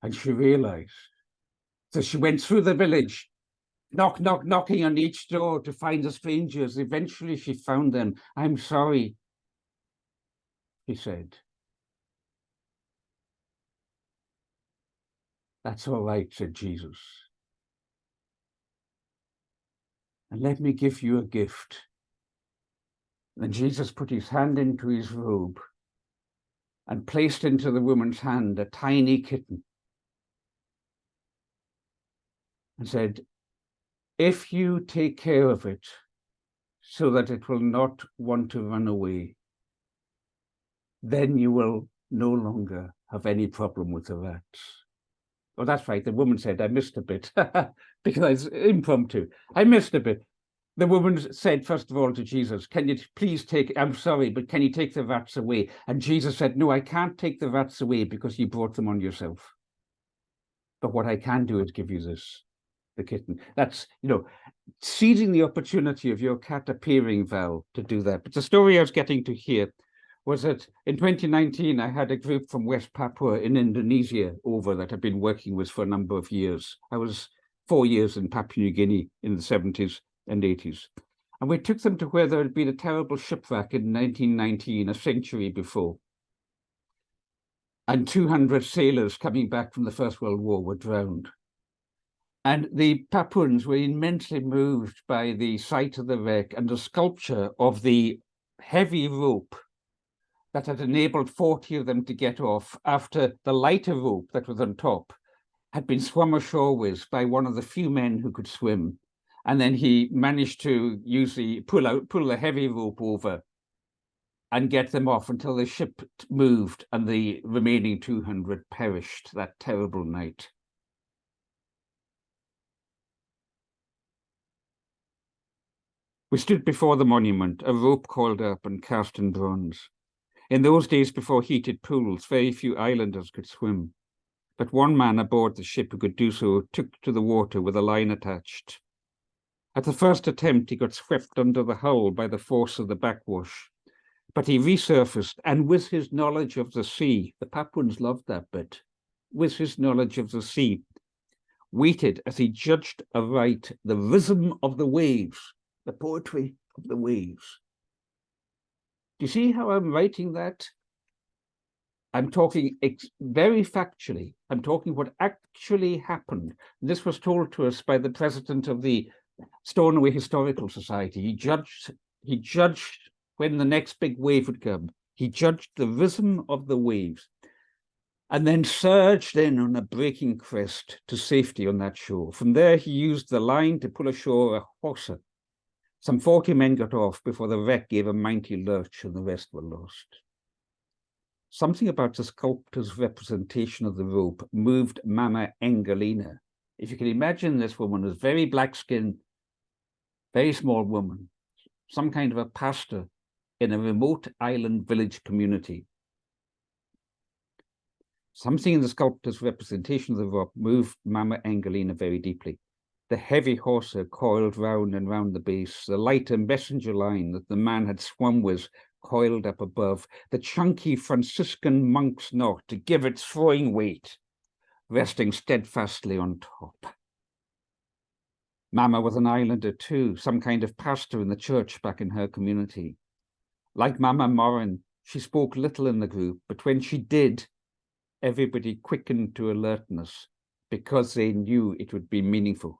And she realized. So she went through the village, knocking on each door to find the strangers. Eventually she found them. "I'm sorry," she said. "That's all right," said Jesus. "And let me give you a gift." Then Jesus put his hand into his robe and placed into the woman's hand a tiny kitten. and said, if you take care of it so that it will not want to run away, then you will no longer have any problem with the rats. Oh, that's right. The woman said, I missed a bit because it's impromptu. I missed a bit. The woman said, first of all, to Jesus, can you please take, I'm sorry, but can you take the rats away? And Jesus said, no, I can't take the rats away because you brought them on yourself. But what I can do is give you this, the kitten. That's, seizing the opportunity of your cat appearing, Val, to do that. But the story I was getting to here was that in 2019, I had a group from West Papua in Indonesia over that I've been working with for a number of years. I was 4 years in Papua New Guinea in the 70s and 80s. And we took them to where there had been a terrible shipwreck in 1919, a century before. And 200 sailors coming back from the First World War were drowned. And the Papuans were immensely moved by the sight of the wreck and the sculpture of the heavy rope that had enabled 40 of them to get off after the lighter rope that was on top had been swum ashore with by one of the few men who could swim. And then he managed to pull the heavy rope over and get them off until the ship moved and the remaining 200 perished that terrible night. We stood before the monument, a rope coiled up and cast in bronze. In those days before heated pools, very few islanders could swim. But one man aboard the ship who could do so took to the water with a line attached. At the first attempt, he got swept under the hull by the force of the backwash. But he resurfaced, and with his knowledge of the sea, the Papuans loved that bit, with his knowledge of the sea, waited as he judged aright the rhythm of the waves, the poetry of the waves. Do you see how I'm writing that? I'm talking very factually. I'm talking what actually happened. This was told to us by the president of the Stornoway Historical Society. He judged when the next big wave would come. He judged the rhythm of the waves and then surged in on a breaking crest to safety on that shore. From there, he used the line to pull ashore a hawser. Some 40 men got off before the wreck gave a mighty lurch and the rest were lost. Something about the sculptor's representation of the rope moved Mama Engelina. If you can imagine, this woman was very black-skinned, very small woman, some kind of a pastor in a remote island village community. Something in the sculptor's representation of the rope moved Mama Engelina very deeply. The heavy hawser coiled round and round the base, the lighter messenger line that the man had swum with coiled up above, the chunky Franciscan monk's knot to give it throwing weight, resting steadfastly on top. Mama was an islander too, some kind of pastor in the church back in her community. Like Mama Morin, she spoke little in the group, but when she did, everybody quickened to alertness because they knew it would be meaningful.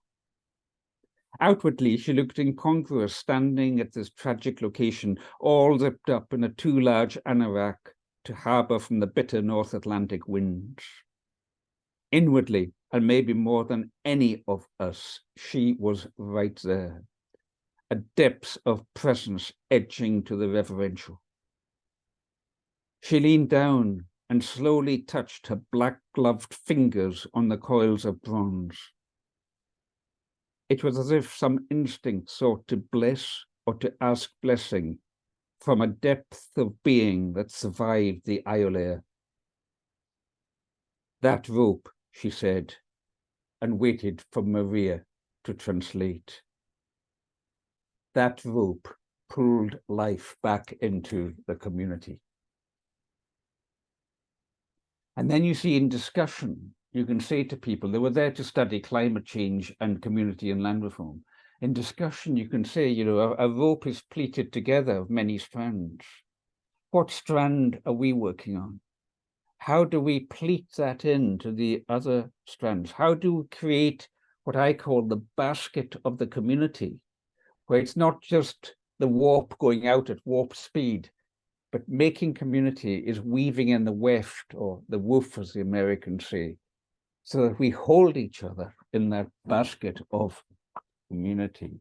Outwardly, she looked incongruous, standing at this tragic location, all zipped up in a too large anorak to harbour from the bitter North Atlantic winds. Inwardly, and maybe more than any of us, she was right there, a depth of presence edging to the reverential. She leaned down and slowly touched her black-gloved fingers on the coils of bronze. It was as if some instinct sought to bless or to ask blessing from a depth of being that survived the Iolair. That rope, she said, and waited for Maria to translate. That rope pulled life back into the community. And then you see in discussion, you can say to people, they were there to study climate change and community and land reform. In discussion, you can say, a rope is pleated together of many strands. What strand are we working on? How do we pleat that into the other strands? How do we create what I call the basket of the community, where it's not just the warp going out at warp speed, but making community is weaving in the weft, or the woof, as the Americans say, so that we hold each other in that basket of community.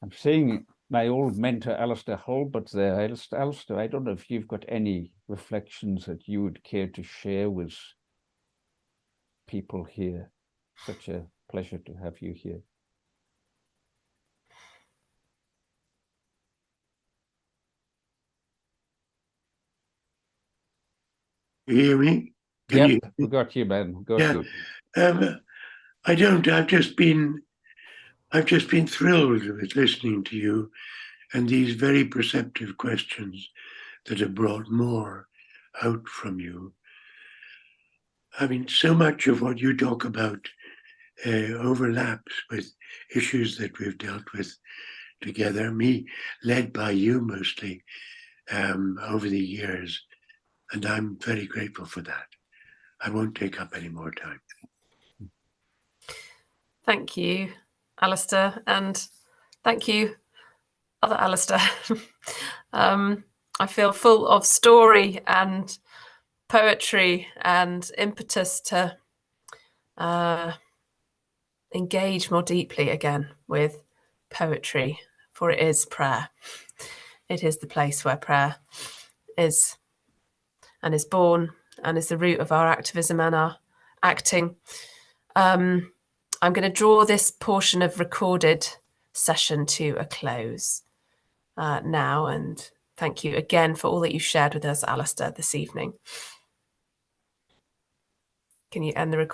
I'm seeing my old mentor, Alastair Hulbert there. Alastair, I don't know if you've got any reflections that you would care to share with people here. Such a pleasure to have you here. You hear me? Yep, we got you, man. We got you. I don't. I've just been thrilled with listening to you and these very perceptive questions that have brought more out from you. I mean, so much of what you talk about overlaps with issues that we've dealt with together, me led by you mostly over the years. And I'm very grateful for that. I won't take up any more time. Thank you, Alastair, and thank you, other Alastair. I feel full of story and poetry and impetus to engage more deeply again with poetry, for it is prayer. It is the place where prayer is and is born and is the root of our activism and our acting. I'm going to draw this portion of recorded session to a close now, and thank you again for all that you shared with us, Alastair, this evening. Can you end the recording?